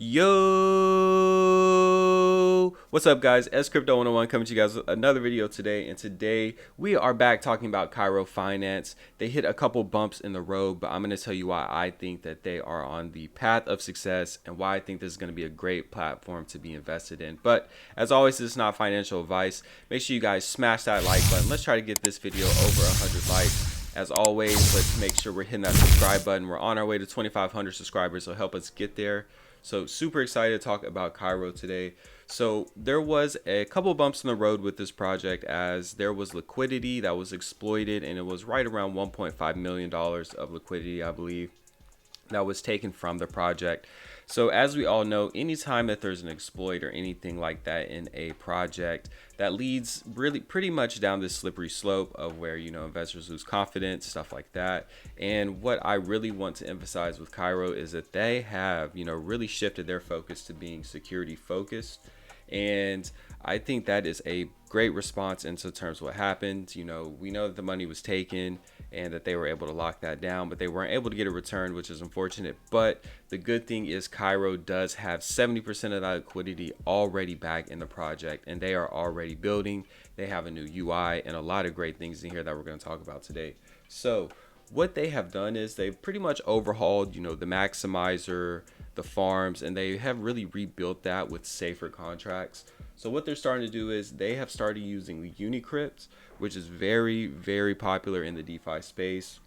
Yo, what's up guys? Crypto 101 coming to you guys with another video today, and today we are back talking about Cairo Finance. They hit a couple bumps in the road, but I'm going to tell you why I think that they are on the path of success and why I think this is going to be a great platform to be invested in. But as always, this is not financial advice. Make sure you guys smash that like button. Let's try to get this video over 100 likes. As always, let's make sure we're hitting that subscribe button. We're on our way to 2,500 subscribers, so help us get there. So super excited to talk about Cairo today. So there was a couple bumps in the road with this project, as there was liquidity that was exploited, and it was right around $1.5 million of liquidity, I believe, that was taken from the project. So as we all know, anytime that there's an exploit or anything like that in a project, that leads really pretty much down this slippery slope of where, you know, investors lose confidence, stuff like that. And what I really want to emphasize with Cairo is that they have, you know, really shifted their focus to being security focused. And I think that is a great response into terms of what happened. You know, we know that the money was taken and that they were able to lock that down, but they weren't able to get it returned, which is unfortunate. But the good thing is Cairo does have 70% of that liquidity already back in the project, and they are already building. They have a new UI and a lot of great things in here that we're going to talk about today. So what they have done is they've pretty much overhauled, you know, the Maximixer, the farms, and they have really rebuilt that with safer contracts. So what they're starting to do is they have started using the Unicrypt, which is very, very popular in the DeFi space.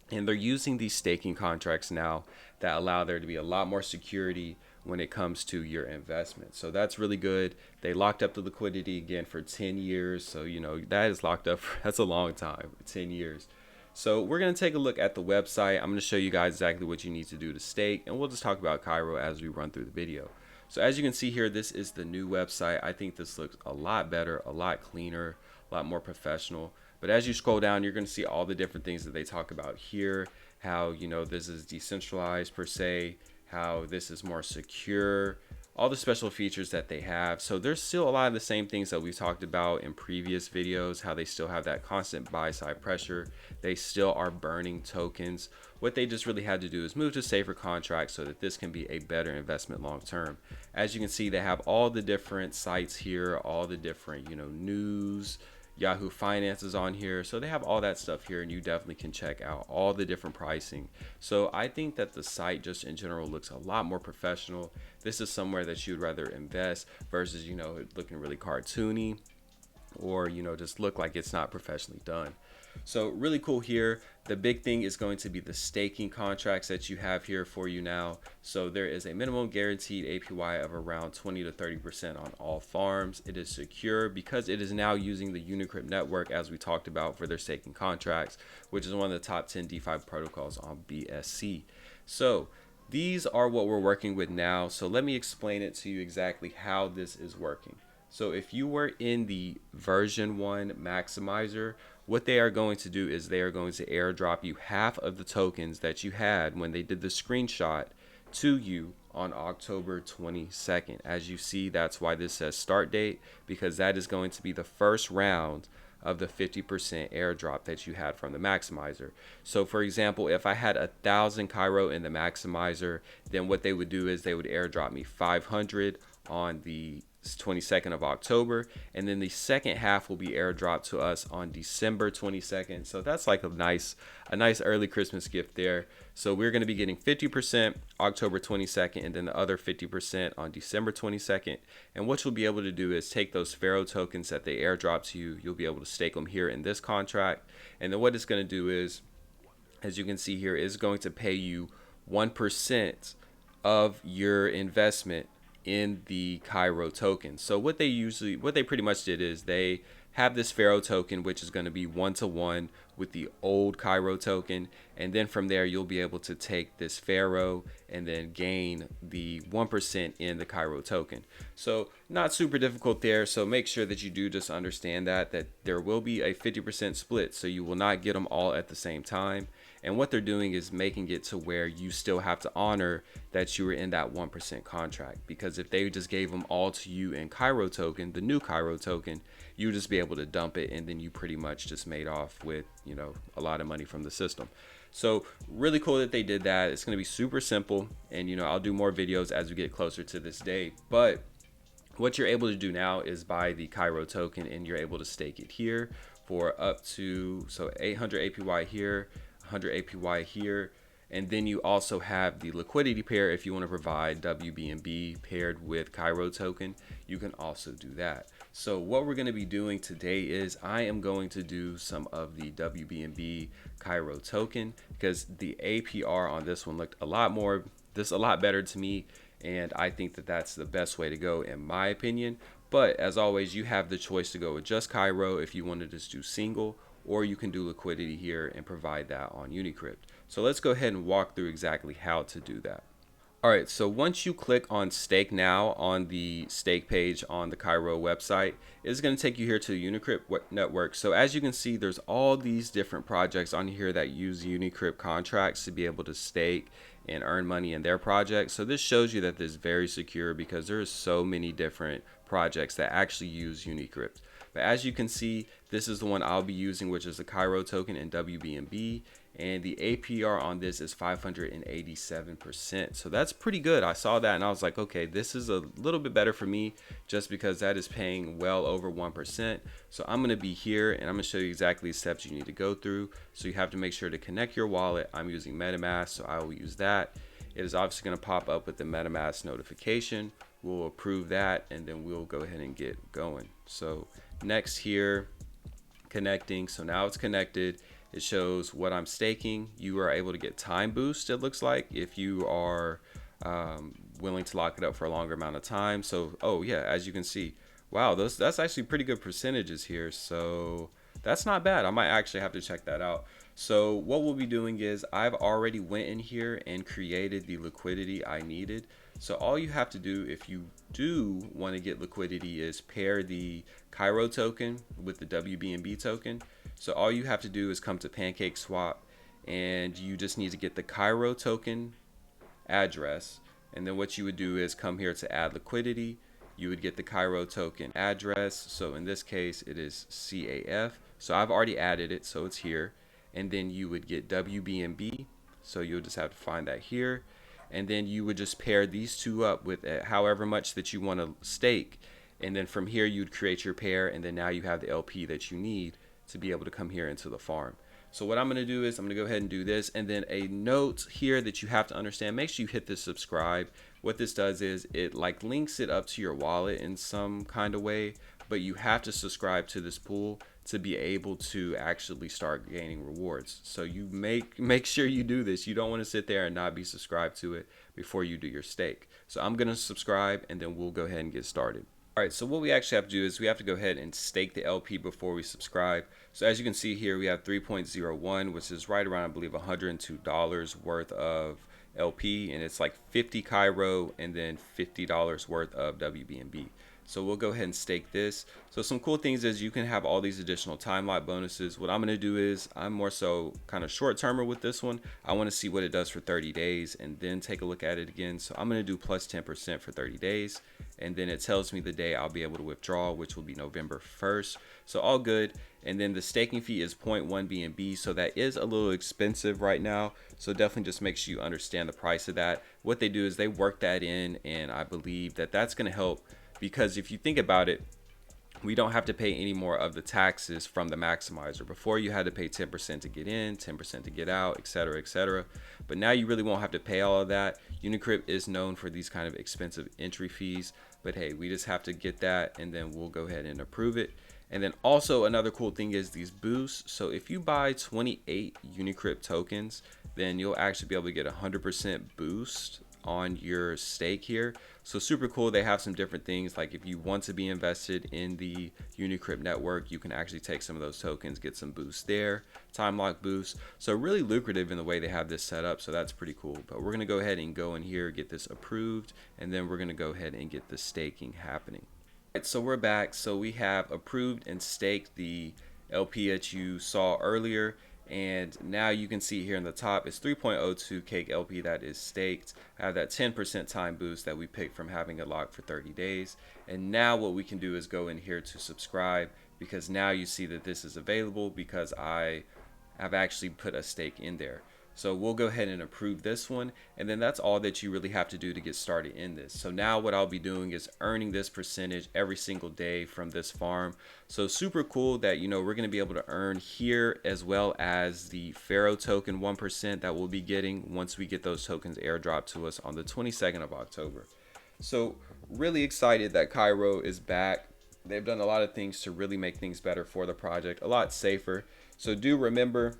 And they're using these staking contracts now that allow there to be a lot more security when it comes to your investment. So that's really good. They locked up the liquidity again for 10 years. So, you know, that is locked up. That's a long time, 10 years. So we're going to take a look at the website. I'm going to show you guys exactly what you need to do to stake, and we'll just talk about Cairo as we run through the video. So as you can see here, this is the new website. I think this looks a lot better, a lot cleaner, a lot more professional. But as you scroll down, you're going to see all the different things that they talk about here, how, you know, this is decentralized per se, how this is more secure, all the special features that they have. So there's still a lot of the same things that we've talked about in previous videos, how they still have that constant buy side pressure. They still are burning tokens. What they just really had to do is move to safer contracts so that this can be a better investment long term. As you can see, they have all the different sites here, all the different, you know, news, Yahoo Finance is on here. So they have all that stuff here, and you definitely can check out all the different pricing. So I think that the site just in general looks a lot more professional. This is somewhere that you'd rather invest versus, you know, looking really cartoony or, you know, just look like it's not professionally done. So really cool here. The big thing is going to be the staking contracts that you have here for you now. So there is a minimum guaranteed APY of around 20 to 30% on all farms. It is secure because it is now using the Unicrypt network, as we talked about, for their staking contracts, which is one of the top 10 DeFi protocols on BSC. So these are what we're working with now. So let me explain it to you exactly how this is working. So if you were in the version 1 Maximixer, what they are going to do is they are going to airdrop you half of the tokens that you had when they did the screenshot to you on October 22nd. As you see, that's why this says start date, because that is going to be the first round of the 50% airdrop that you had from the Maximixer. So for example, if I had 1,000 Cairo in the Maximixer, then what they would do is they would airdrop me 500 on the 22nd of October, and then the second half will be airdropped to us on December 22nd. So that's like a nice early Christmas gift there. So we're going to be getting 50% October 22nd, and then the other 50% on December 22nd. And what you'll be able to do is take those PHAROH tokens that they airdrop to you. You'll be able to stake them here in this contract, and then what it's going to do is, as you can see here, is going to pay you 1% of your investment in the Cairo token. So what they pretty much did is they have this PHAROH token, which is going to be 1-to-1 with the old Cairo token, and then from there you'll be able to take this PHAROH and then gain the 1% in the Cairo token. So not super difficult there. So make sure that you do just understand that there will be a 50% split, so you will not get them all at the same time. And what they're doing is making it to where you still have to honor that you were in that 1% contract, because if they just gave them all to you in Cairo token, the new Cairo token, you would just be able to dump it, and then you pretty much just made off with, you know, a lot of money from the system. So really cool that they did that. It's going to be super simple, and you know, I'll do more videos as we get closer to this day. But what you're able to do now is buy the Cairo token, and you're able to stake it here for up to 800 APY here, 100 APY here. And then you also have the liquidity pair. If you want to provide WBNB paired with Cairo token, you can also do that. So what we're going to be doing today is I am going to do some of the WBNB Cairo token, because the APR on this one looked a lot better to me, and I think that that's the best way to go in my opinion. But as always, you have the choice to go with just Cairo if you wanted to just do single, or you can do liquidity here and provide that on Unicrypt. So let's go ahead and walk through exactly how to do that. All right, so once you click on stake now on the stake page on the Cairo website, it's going to take you here to the Unicrypt network. So as you can see, there's all these different projects on here that use Unicrypt contracts to be able to stake and earn money in their project. So this shows you that this is very secure, because there's so many different projects that actually use Unicrypt. But as you can see, this is the one I'll be using, which is the Cairo token in WBNB. And the APR on this is 587%. So that's pretty good. I saw that and I was like, okay, this is a little bit better for me, just because that is paying well over 1%. So I'm going to be here and I'm going to show you exactly the steps you need to go through. So you have to make sure to connect your wallet. I'm using MetaMask, so I will use that. It is obviously going to pop up with the MetaMask notification. We'll approve that, and then we'll go ahead and get going. So next here, connecting. So now it's connected. It shows what I'm staking. You are able to get time boost, it looks like, if you are willing to lock it up for a longer amount of time. So, oh yeah, as you can see, wow, that's actually pretty good percentages here. So that's not bad. I might actually have to check that out. So what we'll be doing is I've already went in here and created the liquidity I needed. So all you have to do if you do want to get liquidity is pair the Cairo token with the WBNB token. So all you have to do is come to PancakeSwap, and you just need to get the Cairo token address. And then what you would do is come here to add liquidity. You would get the Cairo token address. So in this case, it is CAF. So I've already added it, so it's here. And then you would get WBNB. So you'll just have to find that here. And then you would just pair these two up with however much that you want to stake. And then from here, you'd create your pair. And then now you have the LP that you need to be able to come here into the farm. So what I'm going to do is I'm going to go ahead and do this. And then a note here that you have to understand, make sure you hit this subscribe. What this does is it like links it up to your wallet in some kind of way, but you have to subscribe to this pool to be able to actually start gaining rewards. So you make sure you do this. You don't want to sit there and not be subscribed to it before you do your stake. So I'm going to subscribe, and then we'll go ahead and get started. All right, so what we actually have to do is we have to go ahead and stake the LP before we subscribe. So as you can see here, we have 3.01, which is right around, I believe, $102 worth of LP, and it's like 50 Cairo and then $50 worth of WBNB. So we'll go ahead and stake this. So some cool things is you can have all these additional time lock bonuses. What I'm going to do is I'm more so kind of short termer with this one. I want to see what it does for 30 days and then take a look at it again. So I'm going to do plus 10% for 30 days. And then it tells me the day I'll be able to withdraw, which will be November 1st. So all good. And then the staking fee is 0.1 BNB. So that is a little expensive right now. So definitely just make sure you understand the price of that. What they do is they work that in, and I believe that that's going to help. Because if you think about it, we don't have to pay any more of the taxes from the Maximixer. Before, you had to pay 10% to get in, 10% to get out, etc., etc. But now you really won't have to pay all of that. Unicrypt is known for these kind of expensive entry fees. But hey, we just have to get that, and then we'll go ahead and approve it. And then also another cool thing is these boosts. So if you buy 28 Unicrypt tokens, then you'll actually be able to get 100% boost on your stake here. So super cool. They have some different things, like if you want to be invested in the Unicrypt network, you can actually take some of those tokens, get some boosts there, time lock boosts. So really lucrative in the way they have this set up. So that's pretty cool. But we're going to go ahead and go in here, get this approved, and then we're going to go ahead and get the staking happening. All right, so we're back. So we have approved and staked the LP that you saw earlier. And now you can see here in the top, it's 3.02 cake LP that is staked. I have that 10% time boost that we picked from having it locked for 30 days. And now what we can do is go in here to subscribe, because now you see that this is available because I have actually put a stake in there. So we'll go ahead and approve this one, and then that's all that you really have to do to get started in this. So now what I'll be doing is earning this percentage every single day from this farm. So super cool that, you know, we're going to be able to earn here, as well as the PHAROH token 1% that we'll be getting once we get those tokens airdropped to us on the 22nd of October. So really excited that Cairo is back. They've done a lot of things to really make things better for the project, a lot safer. So do remember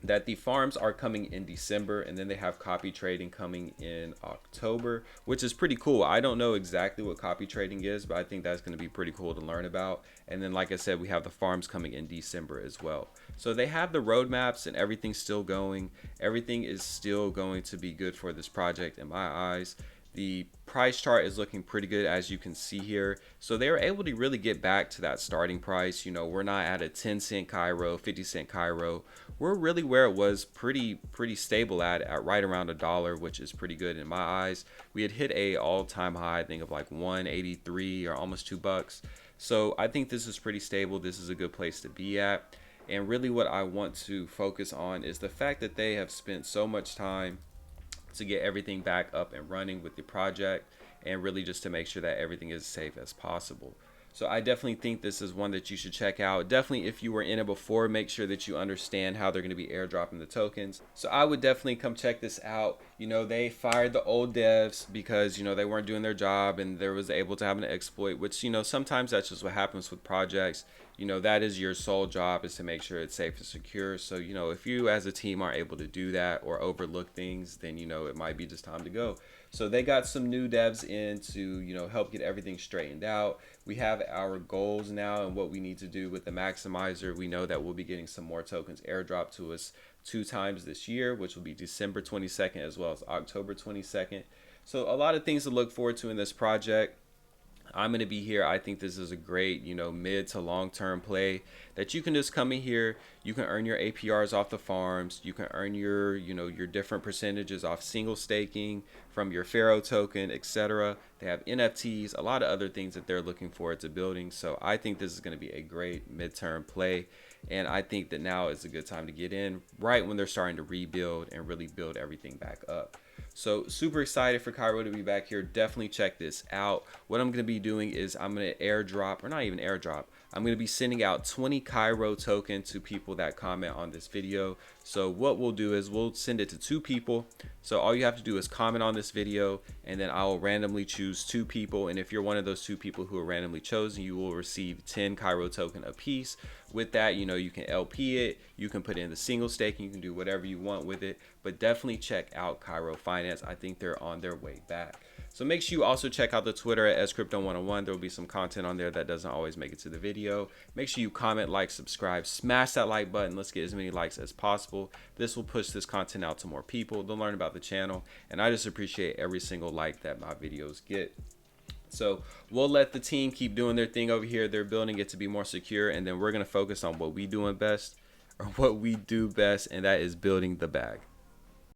that the farms are coming in December, and then they have copy trading coming in October, which is pretty cool. I don't know exactly what copy trading is, but I think that's going to be pretty cool to learn about. And then, like I said, we have the farms coming in December as well. So they have the roadmaps and everything's still going. Everything is still going to be good for this project in my eyes. The price chart is looking pretty good, as you can see here. So they were able to really get back to that starting price. You know, we're not at a 10-cent Cairo, 50-cent Cairo. We're really where it was pretty stable at right around $1, which is pretty good in my eyes. We had hit a all-time high, I think, of like 183 or almost $2. So I think this is pretty stable. This is a good place to be at. And really what I want to focus on is the fact that they have spent so much time to get everything back up and running with the project, and really just to make sure that everything is as safe as possible. So I definitely think this is one that you should check out. Definitely, if you were in it before, make sure that you understand how they're going to be airdropping the tokens. So I would definitely come check this out. You know, they fired the old devs because, you know, they weren't doing their job, and there was able to have an exploit, which, you know, sometimes that's just what happens with projects. You know, that is your sole job, is to make sure it's safe and secure. So, you know, if you as a team aren't able to do that or overlook things, then, you know, it might be just time to go. So they got some new devs in to, you know, help get everything straightened out. We have our goals now and what we need to do with the Maximixer. We know that we'll be getting some more tokens airdropped to us 2 times this year, which will be December 22nd as well as October 22nd. So a lot of things to look forward to in this project. I'm going to be here. I think this is a great, you know, mid to long-term play that you can just come in here. You can earn your APRs off the farms. You can earn your, you know, your different percentages off single staking from your PHAROH token, etc. They have NFTs, a lot of other things that they're looking forward to building. So I think this is going to be a great midterm play. And I think that now is a good time to get in, right when they're starting to rebuild and really build everything back up. So super excited for Cairo to be back here. Definitely check this out. What I'm going to be doing is I'm going to airdrop, or not even airdrop, I'm going to be sending out 20 Cairo tokens to people that comment on this video. So what we'll do is we'll send it to 2 people. So all you have to do is comment on this video, and then I will randomly choose 2 people. And if you're one of those 2 people who are randomly chosen, you will receive 10 Cairo token apiece. With that, you know, you can LP it, you can put in the single staking, you can do whatever you want with it. But definitely check out Cairo Finance. I think they're on their way back. So make sure you also check out the Twitter at scrypto101. There will be some content on there that doesn't always make it to the video. Make sure you comment, like, subscribe, smash that like button. Let's get as many likes as possible. This will push this content out to more people. They'll learn about the channel. And I just appreciate every single like that my videos get. So we'll let the team keep doing their thing over here. They're building it to be more secure. And then we're going to focus on what we do best, and that is building the bag.